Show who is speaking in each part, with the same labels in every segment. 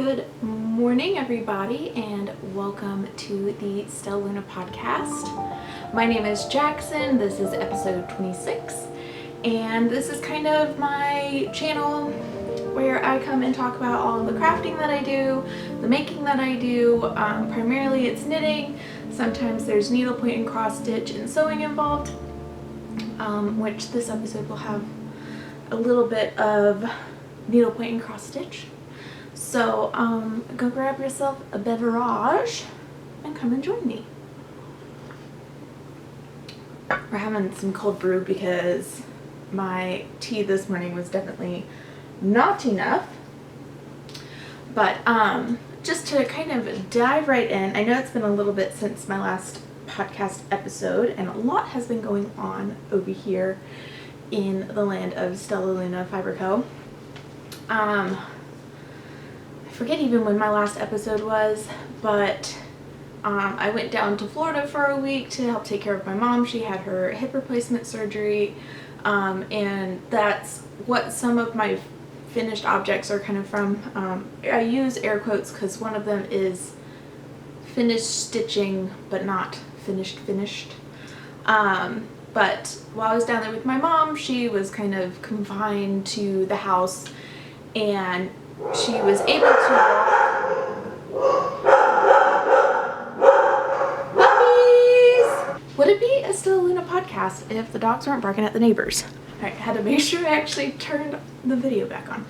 Speaker 1: Good morning, everybody, and welcome to the StellaLuna Podcast. My name is Jackson. This is episode 26, and this is kind of my channel where I come and talk about all of the crafting that I do, the making that I do. Primarily it's knitting. Sometimes there's needlepoint and cross stitch and sewing involved, which this episode will have a little bit of needlepoint and cross stitch. So go grab yourself a beverage and come and join me. We're having some cold brew because my tea this morning was definitely not enough. But just to kind of dive right in, I know it's been a little bit since my last podcast episode, and a lot has been going on over here in the land of StellaLuna Fiber Co. I forget even when my last episode was, but I went down to Florida for a week to help take care of my mom. She had her hip replacement surgery, and that's what some of my finished objects are kind of from. I use air quotes because one of them is finished stitching, but not finished. But while I was down there with my mom, she was kind of confined to the house, and she was able to walk. Puppies! Would it be a StellaLuna podcast if the dogs weren't barking at the neighbors? Alright, had to make sure I actually turned the video back on.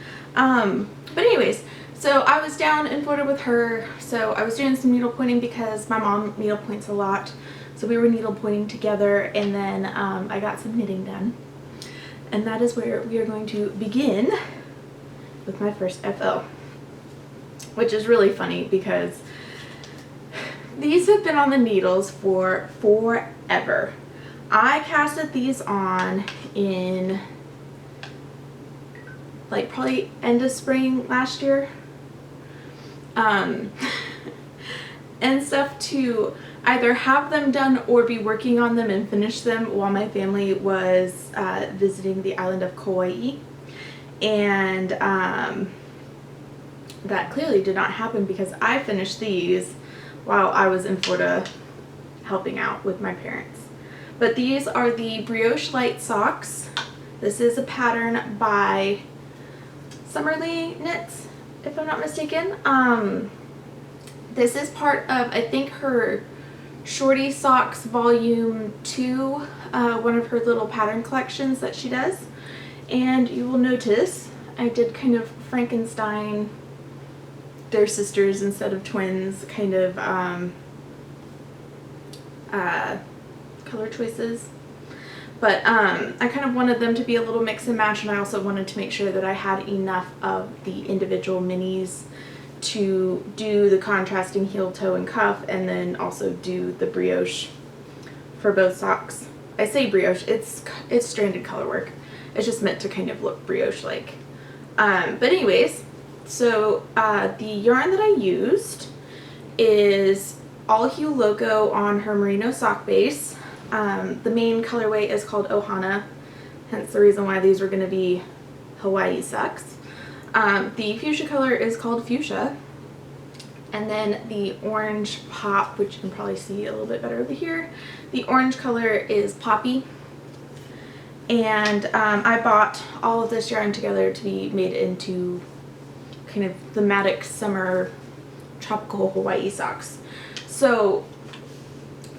Speaker 1: But anyways, so I was down in Florida with her, so I was doing some needlepointing because my mom needlepoints a lot. So we were needlepointing together, and then I got some knitting done. And that is where we are going to begin with my first FL, which is really funny because these have been on the needles for forever. I casted these on in like probably end of spring last year, and stuff to either have them done or be working on them and finish them while my family was visiting the island of Kauai. And that clearly did not happen because I finished these while I was in Florida helping out with my parents. But these are the Brioche Lite socks. This is a pattern by Summerly Knits, if I'm not mistaken. This is part of, I think, her Shortie Socks Volume 2, one of her little pattern collections that she does. And you will notice I did kind of Frankenstein their sisters instead of twins kind of color choices. But I kind of wanted them to be a little mix and match, and I also wanted to make sure that I had enough of the individual minis to do the contrasting heel, toe, and cuff, and then also do the brioche for both socks. I say brioche, it's stranded color work. It's just meant to kind of look brioche-like. But anyways, so the yarn that I used is All Hue Loco on her Merino sock base. The main colorway is called Ohana, hence the reason why these were going to be Hawaii socks. The fuchsia color is called Fuschia. And then the orange pop, which you can probably see a little bit better over here, the orange color is Poppy. And I bought all of this yarn together to be made into kind of thematic summer tropical Hawaii socks. So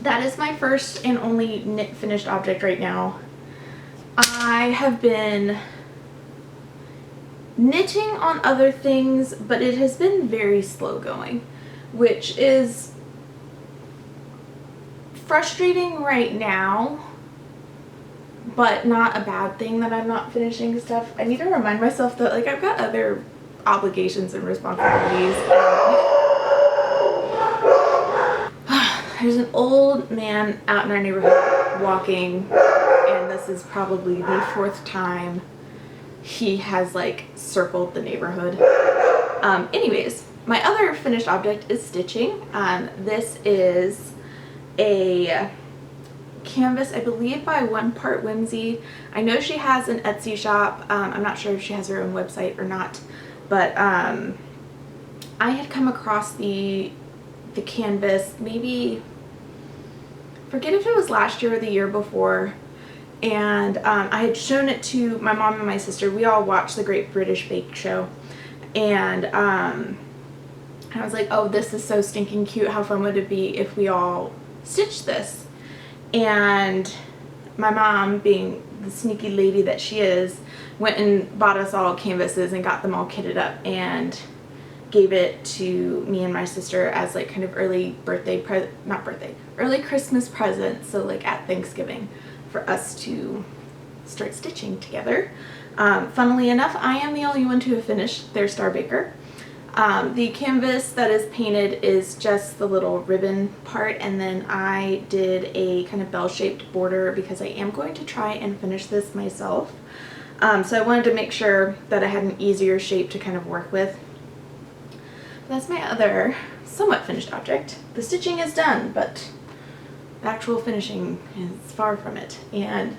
Speaker 1: that is my first and only knit finished object right now. I have been knitting on other things, but it has been very slow going, which is frustrating right now, but not a bad thing that I'm not finishing stuff. I need to remind myself that, like, I've got other obligations and responsibilities. There's an old man out in our neighborhood walking, and this is probably the fourth time he has, like, circled the neighborhood. Anyways, my other finished object is stitching. This is a canvas, I believe, by One Part Whimsy. I know she has an Etsy shop. I'm not sure if she has her own website or not, but I had come across the canvas, maybe, forget if it was last year or the year before, and I had shown it to my mom and my sister. We all watched the Great British Bake Show, and I was like, oh, this is so stinking cute. How fun would it be if we all stitched this? And my mom, being the sneaky lady that she is, went and bought us all canvases and got them all kitted up and gave it to me and my sister as like kind of early Christmas present, so like at Thanksgiving, for us to start stitching together. Funnily enough, I am the only one to have finished their Star Baker. The canvas that is painted is just the little ribbon part, and then I did a kind of bell-shaped border because I am going to try and finish this myself. So I wanted to make sure that I had an easier shape to kind of work with. That's my other somewhat finished object. The stitching is done, but the actual finishing is far from it. And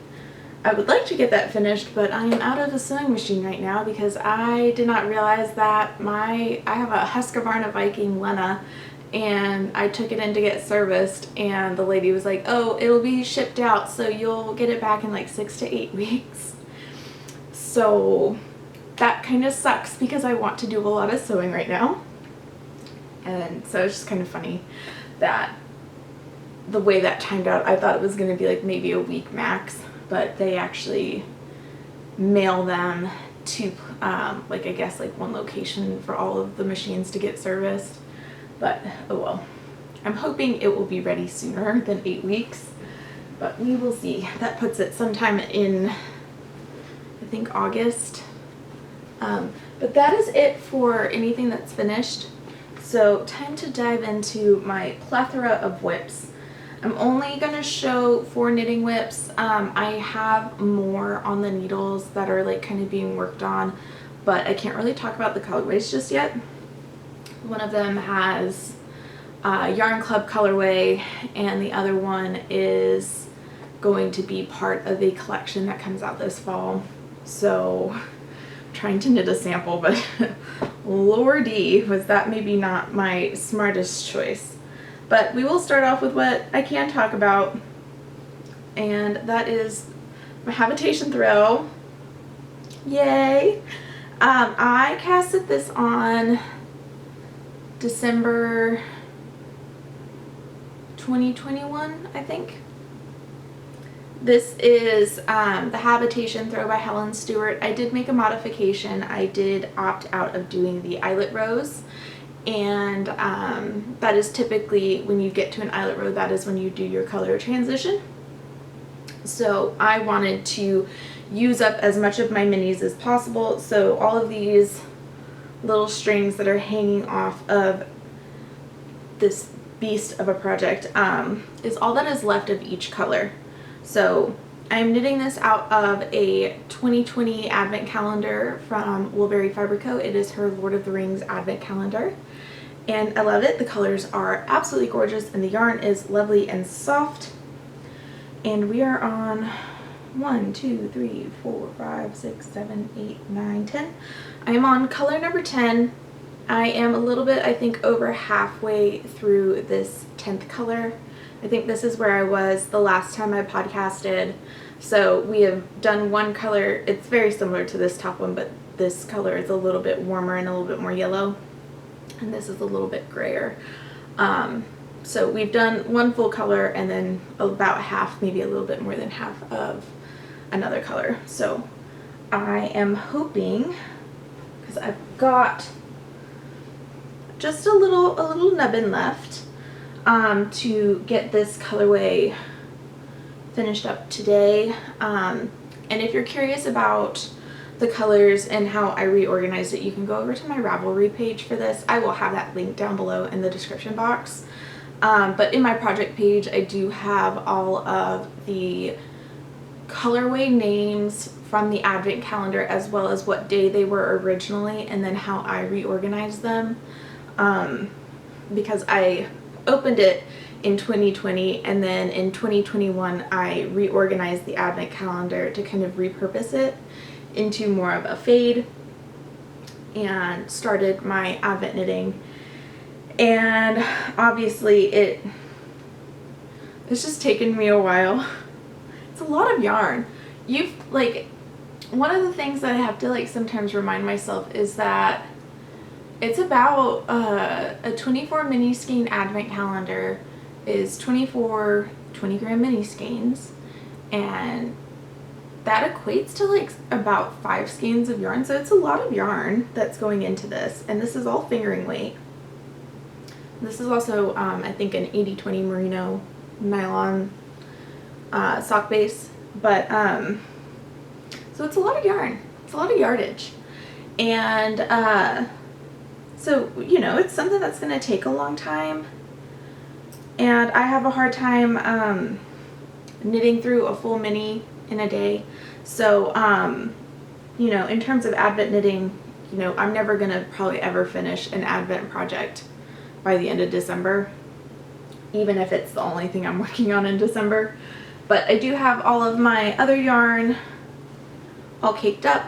Speaker 1: I would like to get that finished, but I am out of a sewing machine right now because I did not realize that I have a Husqvarna Viking Lena, and I took it in to get serviced, and the lady was like, oh, it'll be shipped out, so you'll get it back in like 6 to 8 weeks. So that kind of sucks because I want to do a lot of sewing right now. And so it's just kind of funny that the way that timed out, I thought it was going to be like maybe a week max, but they actually mail them to like, I guess like one location for all of the machines to get serviced. But oh well, I'm hoping it will be ready sooner than 8 weeks, but we will see. That puts it sometime in, I think, August. But that is it for anything that's finished. So time to dive into my plethora of whips. I'm only going to show 4 knitting whips. I have more on the needles that are like kind of being worked on, but I can't really talk about the colorways just yet. One of them has Yarn Club colorway, and the other one is going to be part of a collection that comes out this fall. So I'm trying to knit a sample, but lordy, was that maybe not my smartest choice. But we will start off with what I can talk about, and that is my Habitation Throw. Yay! I casted this on December 2021, I think. This is the Habitation Throw by Helen Stewart. I did make a modification. I did opt out of doing the eyelet rows, and that is typically when you get to an eyelet row, that is when you do your color transition. So I wanted to use up as much of my minis as possible, so all of these little strings that are hanging off of this beast of a project is all that is left of each color. So I'm knitting this out of a 2020 advent calendar from Woolberry Fiber Co. It is her Lord of the Rings advent calendar, and I love it. The colors are absolutely gorgeous, and the yarn is lovely and soft. And we are on 1, 2, 3, 4, 5, 6, 7, 8, 9, 10. I am on color number 10. I am a little bit, I think, over halfway through this 10th color. I think this is where I was the last time I podcasted. So we have done one color. It's very similar to this top one, but this color is a little bit warmer and a little bit more yellow, and this is a little bit grayer. So we've done one full color and then about half, maybe a little bit more than half of another color. So I am hoping, because I've got just a little nubbin left, to get this colorway finished up today. And if you're curious about the colors and how I reorganized it, you can go over to my Ravelry page for this. I will have that link down below in the description box. But in my project page, I do have all of the colorway names from the advent calendar, as well as what day they were originally, and then how I reorganized them. Because I opened it in 2020, and then in 2021 I reorganized the advent calendar to kind of repurpose it into more of a fade, and started my advent knitting And obviously it's just taken me a while. It's a lot of yarn. One of the things that I have to sometimes remind myself is that it's about a 24 mini skein advent calendar is 24 20-gram mini skeins, and that equates to about 5 skeins of yarn. So it's a lot of yarn that's going into this, and this is all fingering weight. This is also I think an 80/20 merino nylon sock base, but so it's a lot of yarn. It's a lot of yardage, and so it's something that's going to take a long time, and I have a hard time knitting through a full mini in a day. So in terms of advent knitting, I'm never going to probably ever finish an advent project by the end of December, even if it's the only thing I'm working on in December. But I do have all of my other yarn all caked up.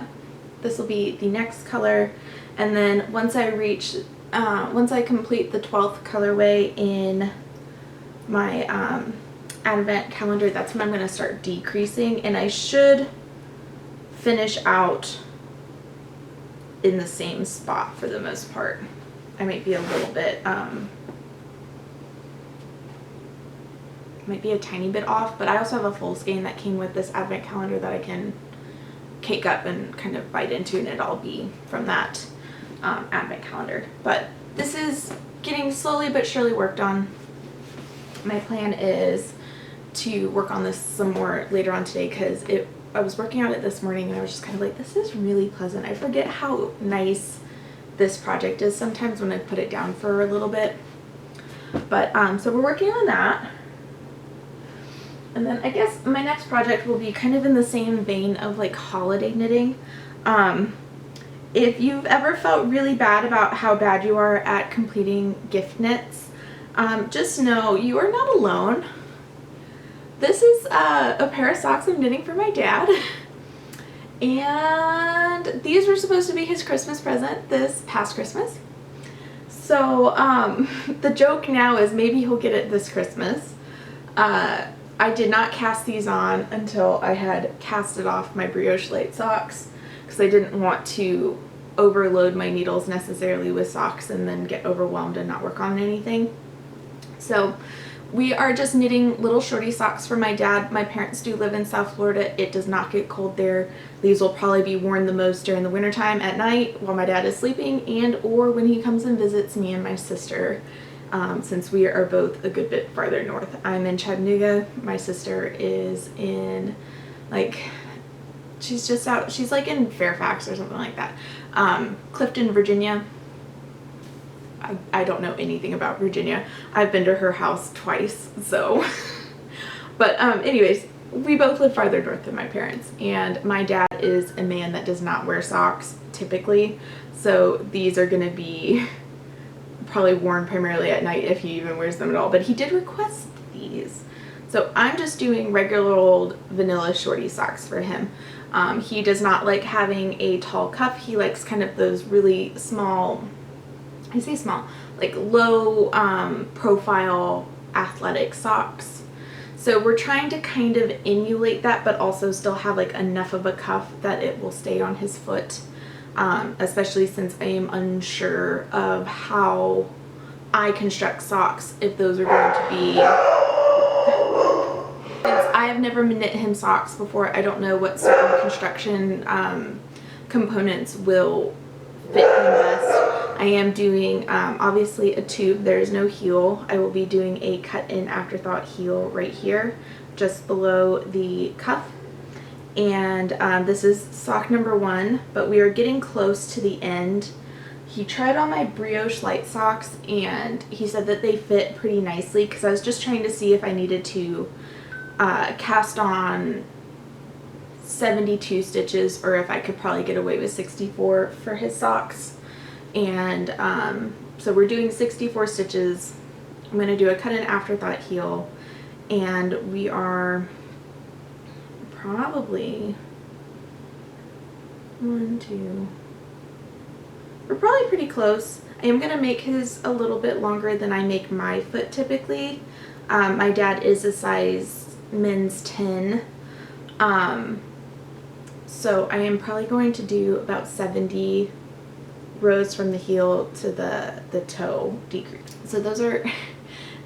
Speaker 1: This will be the next color, and then once I complete the 12th colorway in my advent calendar, that's when I'm going to start decreasing, and I should finish out in the same spot for the most part. I might be a little bit might be a tiny bit off, but I also have a full skein that came with this advent calendar that I can cake up and kind of bite into, and it'll all be from that advent calendar. But this is getting slowly but surely worked on. My plan is to work on this some more later on today, because I was working on it this morning and I was just kind of like, this is really pleasant. I forget how nice this project is sometimes when I put it down for a little bit. But so we're working on that. And then I guess my next project will be kind of in the same vein of holiday knitting. If you've ever felt really bad about how bad you are at completing gift knits, just know you are not alone. This is a pair of socks I'm knitting for my dad. And these were supposed to be his Christmas present this past Christmas. So the joke now is maybe he'll get it this Christmas. I did not cast these on until I had casted off my Brioche Lite socks, because I didn't want to overload my needles necessarily with socks and then get overwhelmed and not work on anything. So we are just knitting little Shortie socks for my dad. My parents do live in South Florida. It does not get cold there. These will probably be worn the most during the wintertime at night while my dad is sleeping, and or when he comes and visits me and my sister. Since we are both a good bit farther north. I'm in Chattanooga. My sister is in she's just out, she's in Fairfax or something like that. Clifton, Virginia. I don't know anything about Virginia. I've been to her house twice, so. But anyways, we both live farther north than my parents, and my dad is a man that does not wear socks typically, so these are going to be probably worn primarily at night if he even wears them at all. But he did request these, so I'm just doing regular old vanilla Shortie socks for him. He does not like having a tall cuff. He likes kind of those really small, I say small, low profile athletic socks. So we're trying to kind of emulate that, but also still have enough of a cuff that it will stay on his foot. Especially since I am unsure of how I construct socks, if those are going to be, since I have never knit him socks before, I don't know what certain construction components will fit him best. I am doing obviously a tube. There is no heel. I will be doing a cut in afterthought heel right here just below the cuff. And this is sock number 1, but we are getting close to the end. He tried on my Brioche Lite socks and he said that they fit pretty nicely, because I was just trying to see if I needed to cast on 72 stitches or if I could probably get away with 64 for his socks. And so we're doing 64 stitches. I'm going to do a cut in afterthought heel, and we are probably 1, 2, we're probably pretty close. I am going to make his a little bit longer than I make my foot typically. My dad is a size men's 10. So I am probably going to do about 70 rows from the heel to the toe decrease. So those are,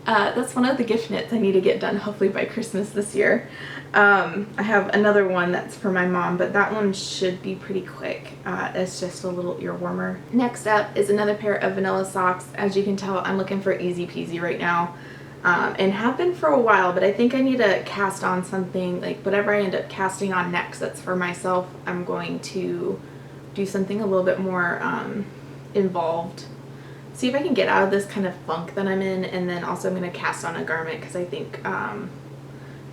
Speaker 1: that's one of the gift knits I need to get done hopefully by Christmas this year. I have another one that's for my mom, but that one should be pretty quick. It's just a little ear warmer. Next up is another pair of vanilla socks. As you can tell, I'm looking for easy peasy right now. And have been for a while, but I think I need to cast on something, like whatever I end up casting on next that's for myself, I'm going to do something a little bit more involved. See if I can get out of this kind of funk that I'm in, and then also I'm going to cast on a garment because I think I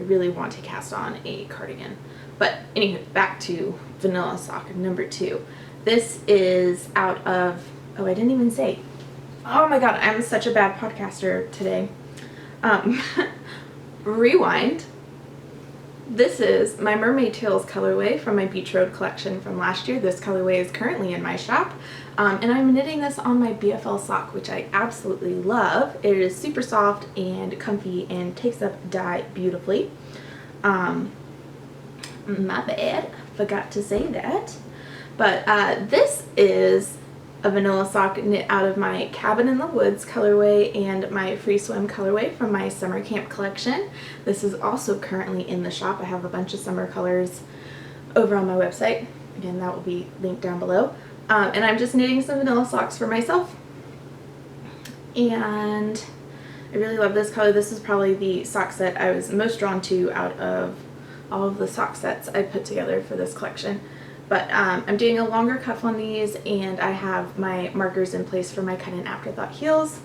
Speaker 1: really want to cast on a cardigan. But anyway, back to vanilla sock number 2. This is out of, oh, I didn't even say. Oh my god, I'm such a bad podcaster today. Rewind. This is my Mermaid Tails colorway from my Beach Road collection from last year. This colorway is currently in my shop, and I'm knitting this on my BFL sock, which I absolutely love. It is super soft and comfy and takes up dye beautifully. My bad, forgot to say that. But this is a vanilla sock knit out of my Cabin in the Woods colorway and my Free Swim colorway from my summer camp collection. This is also currently in the shop. I have a bunch of summer colors over on my website. Again, that will be linked down below. And I'm just knitting some vanilla socks for myself. And I really love this color. This is probably the sock set I was most drawn to out of all of the sock sets I put together for this collection. But I'm doing a longer cuff on these, and I have my markers in place for my cut and afterthought heels.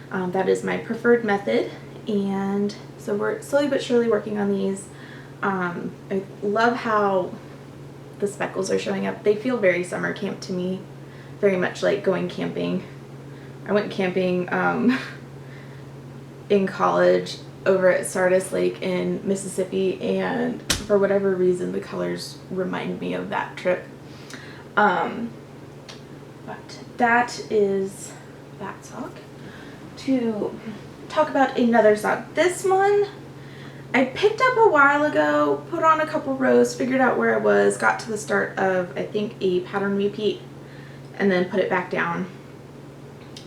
Speaker 1: That is my preferred method, and so we're slowly but surely working on these. I love how the speckles are showing up. They feel very summer camp to me, very much like going camping. I went camping in college over at Sardis Lake in Mississippi, and for whatever reason the colors remind me of that trip. But that is that sock. To talk about another sock, this one I picked up a while ago, put on a couple rows, figured out where I was, got to the start of I think a pattern repeat, and then put it back down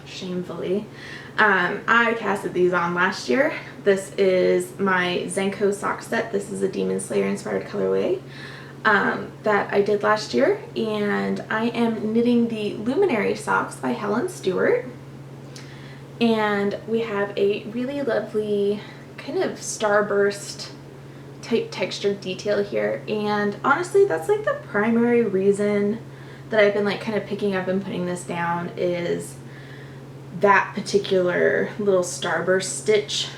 Speaker 1: shamefully. I casted these on last year. This is my Zenko sock set. This is a Demon Slayer inspired colorway that I did last year, and I am knitting the Luminary socks by Helen Stewart. And we have a really lovely kind of starburst type textured detail here, and honestly that's like the primary reason that I've been like kind of picking up and putting this down is that particular little starburst stitch.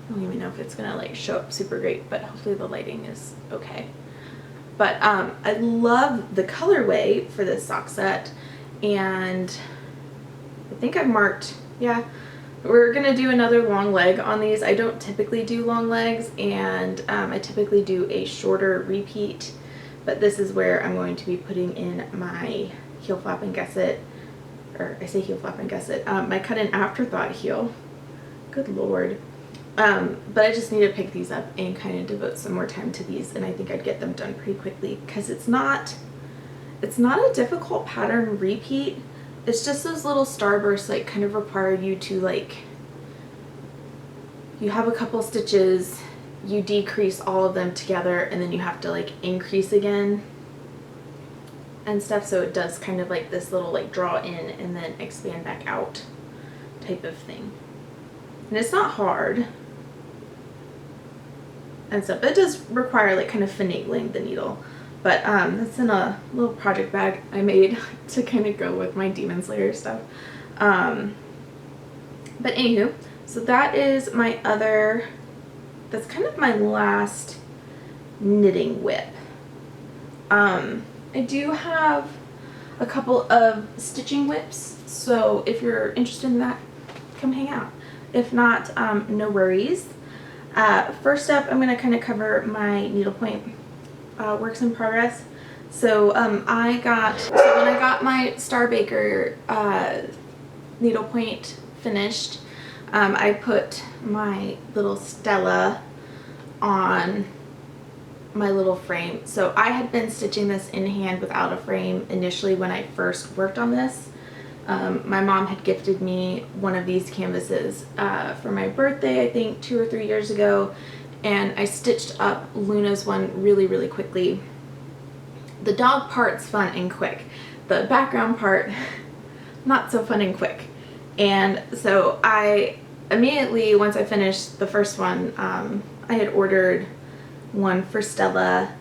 Speaker 1: I don't even know if it's gonna like show up super great, but hopefully the lighting is okay. But I love the colorway for this sock set, and I think I've marked, yeah, we're gonna do another long leg on these. I don't typically do long legs, and I typically do a shorter repeat, but this is where I'm going to be putting in my heel flap and gusset, or I say heel flap and gusset, my cut and afterthought heel. Good lord. But I just need to pick these up and kind of devote some more time to these, and I think I'd get them done pretty quickly because it's not a difficult pattern repeat. It's just those little starbursts like kind of require you to like, you have a couple stitches, you decrease all of them together, and then you have to like increase again and stuff, so it does kind of like this little like draw in and then expand back out type of thing. And it's not hard and stuff, but it does require like kind of finagling the needle. But that's in a little project bag I made to kind of go with my Demon Slayer stuff. But anywho, so that is my other, that's kind of my last knitting whip. I do have a couple of stitching whips, so if you're interested in that, come hang out. If not, no worries. First up, I'm going to kind of cover my needlepoint works in progress. So when I got my Star Baker needlepoint finished, I put my little Stella on my little frame. So I had been stitching this in hand without a frame initially when I first worked on this. My mom had gifted me one of these canvases for my birthday, I think 2 or 3 years ago, and I stitched up Luna's one really, really quickly. The dog part's fun and quick. The background part, not so fun and quick. And so I immediately, once I finished the first one, I had ordered one for Stella,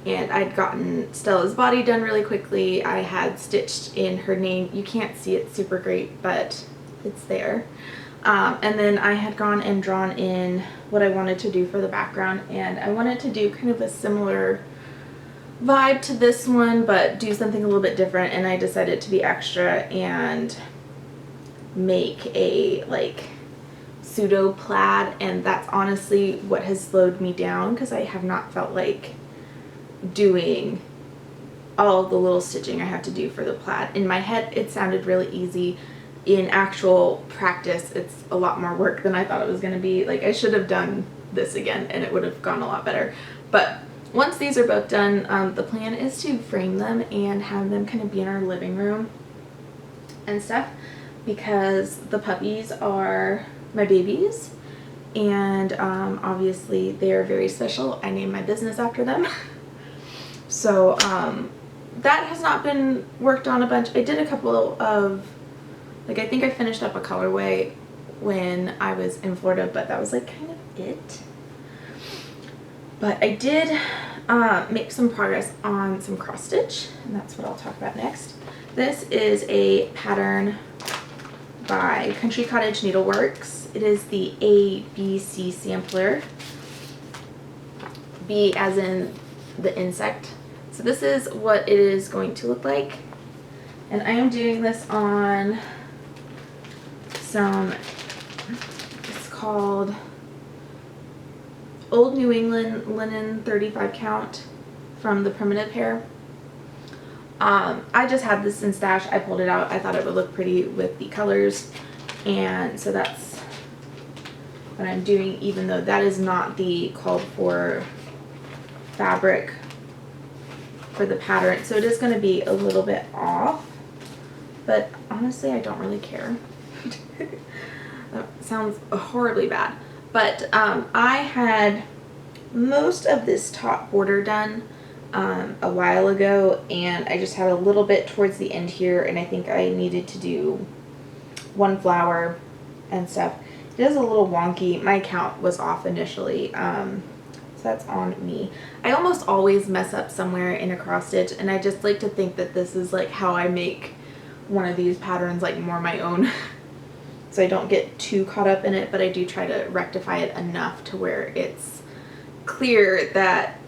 Speaker 1: and I'd gotten Stella's body done really quickly. I had stitched in her name. You can't see it super great, but it's there. And then I had gone and drawn in what I wanted to do for the background, and I wanted to do kind of a similar vibe to this one, but do something a little bit different, and I decided to be extra and make a like pseudo plaid, and that's honestly what has slowed me down because I have not felt like doing all the little stitching I have to do for the plaid. In my head it sounded really easy. In actual practice it's a lot more work than I thought it was going to be. Like, I should have done this again and it would have gone a lot better. But once these are both done, the plan is to frame them and have them kind of be in our living room and stuff, because the puppies are my babies, and obviously they are very special. I named my business after them. So that has not been worked on a bunch. I did a couple of, like, I think I finished up a colorway when I was in Florida, but that was like kind of it. But I did make some progress on some cross stitch, and that's what I'll talk about next. This is a pattern by Country Cottage Needleworks. It is the ABC sampler. B as in the insect. So this is what it is going to look like. And I am doing this on some, it's called Old New England Linen 35 count from the Primitive Hair. I just had this in stash. I pulled it out. I thought it would look pretty with the colors, and so that's what I'm doing, even though that is not the called for fabric for the pattern. So it is going to be a little bit off, but honestly I don't really care. That sounds horribly bad. But I had most of this top border done a while ago, and I just had a little bit towards the end here, and I think I needed to do one flower and stuff. It is a little wonky. My count was off initially, so that's on me. I almost always mess up somewhere in a cross stitch, and I just like to think that this is like how I make one of these patterns like more my own. So I don't get too caught up in it, but I do try to rectify it enough to where it's clear that,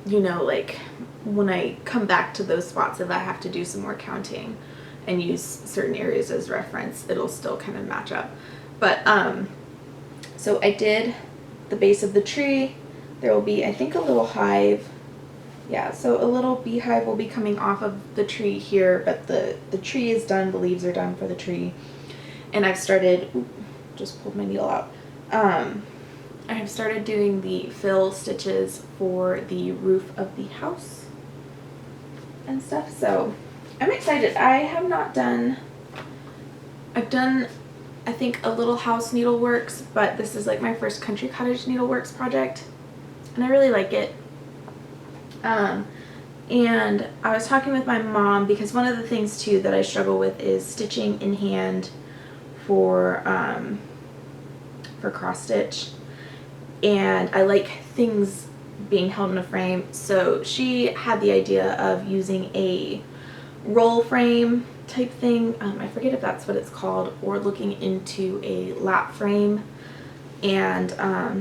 Speaker 1: you know, like when I come back to those spots, if I have to do some more counting and use certain areas as reference, it'll still kind of match up. But so I did the base of the tree. There will be, I think, a little hive. Yeah, so a little beehive will be coming off of the tree here, but the tree is done. The leaves are done for the tree. And I've started, just pulled my needle out. I have started doing the fill stitches for the roof of the house and stuff. So I'm excited. I have not done, I've done, I think, a little house needleworks, but this is like my first Country Cottage Needleworks project, and I really like it. And I was talking with my mom, because one of the things too that I struggle with is stitching in hand for cross stitch, and I like things being held in a frame. So she had the idea of using a roll frame type thing. I forget if that's what it's called, or looking into a lap frame. And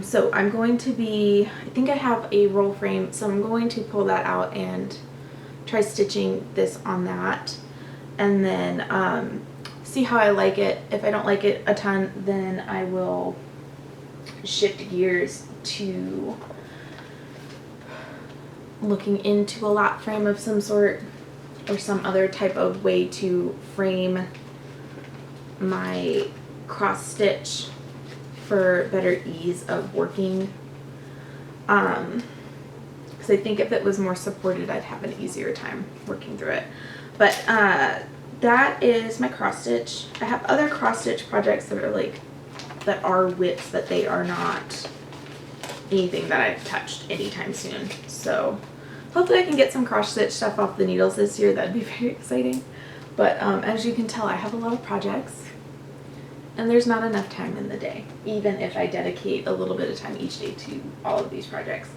Speaker 1: so I'm going to be, I think I have a roll frame, so I'm going to pull that out and try stitching this on that, and then see how I like it. If I don't like it a ton, then I will shift gears to looking into a lot frame of some sort or some other type of way to frame my cross stitch for better ease of working. Because I think if it was more supported, I'd have an easier time working through it. But that is my cross stitch. I have other cross stitch projects that are whips, that they are not anything that I've touched anytime soon. So hopefully I can get some cross stitch stuff off the needles this year. That'd be very exciting. But as you can tell, I have a lot of projects and there's not enough time in the day, even if I dedicate a little bit of time each day to all of these projects.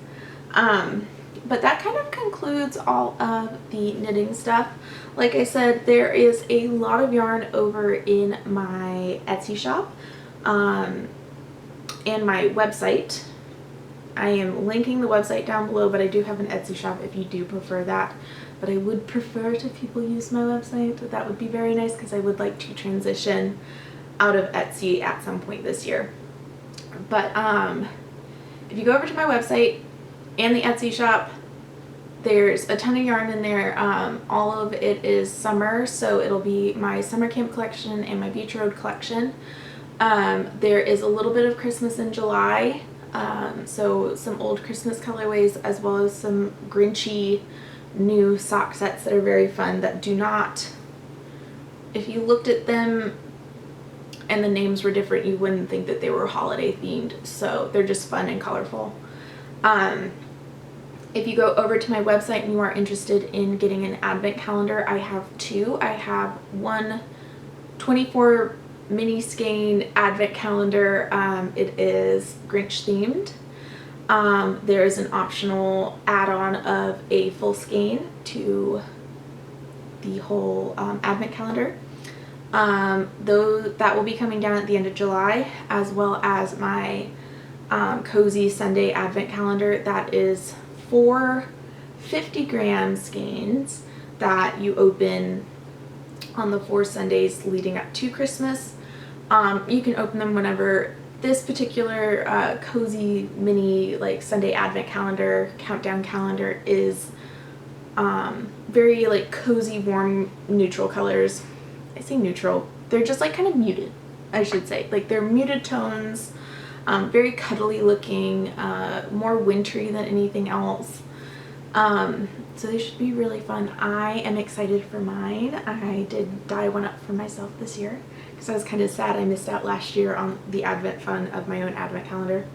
Speaker 1: But that kind of concludes all of the knitting stuff. Like I said, there is a lot of yarn over in my Etsy shop and my website. I am linking the website down below, but I do have an Etsy shop if you do prefer that. But I would prefer it if people use my website. That would be very nice because I would like to transition out of Etsy at some point this year. But if you go over to my website and the Etsy shop, there's a ton of yarn in there. All of it is summer, so it'll be my summer camp collection and my beach road collection. There is a little bit of Christmas in July, so some old Christmas colorways, as well as some Grinchy new sock sets that are very fun, that do not, if you looked at them and the names were different, you wouldn't think that they were holiday themed. So they're just fun and colorful. If you go over to my website and you are interested in getting an advent calendar, I have two. I have one 24 mini skein advent calendar. It is Grinch themed. There is an optional add-on of a full skein to the whole advent calendar. That will be coming down at the end of July, as well as my Cozy Sunday advent calendar. That is 4 50-gram skeins that you open on the 4 Sundays leading up to Christmas. You can open them whenever. This particular cozy mini Sunday advent calendar, countdown calendar, is very cozy, warm, neutral colors. I say neutral. They're just kind of muted, I should say. They're muted tones, very cuddly looking, more wintry than anything else. So they should be really fun. I am excited for mine. I did dye one up for myself this year because I was kind of sad I missed out last year on the advent fun of my own advent calendar.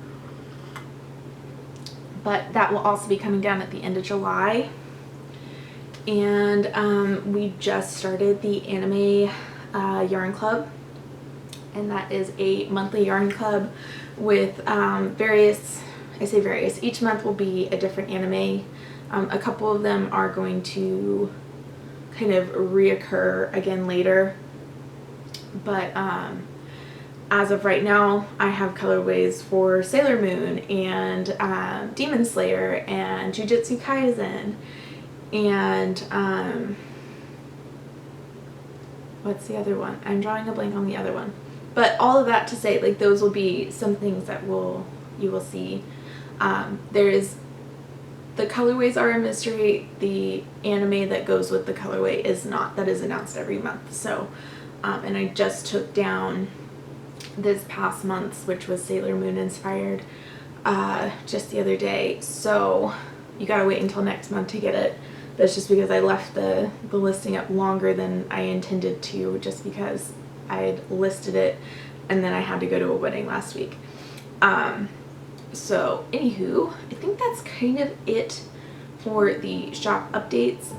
Speaker 1: But that will also be coming down at the end of July. And we just started the anime yarn club, and that is a monthly yarn club with various, I say various, each month will be a different anime. A couple of them are going to kind of reoccur again later, but as of right now, I have colorways for Sailor Moon and Demon Slayer and Jujutsu Kaisen and what's the other one? I'm drawing a blank on the other one. But all of that to say, those will be some things that you will see. The colorways are a mystery. The anime that goes with the colorway is not. That is announced every month. So, and I just took down this past month's, which was Sailor Moon inspired, just the other day. So you gotta wait until next month to get it. That's just because I left the listing up longer than I intended to, just because I had listed it and then I had to go to a wedding last week. So anywho, I think that's kind of it for the shop updates.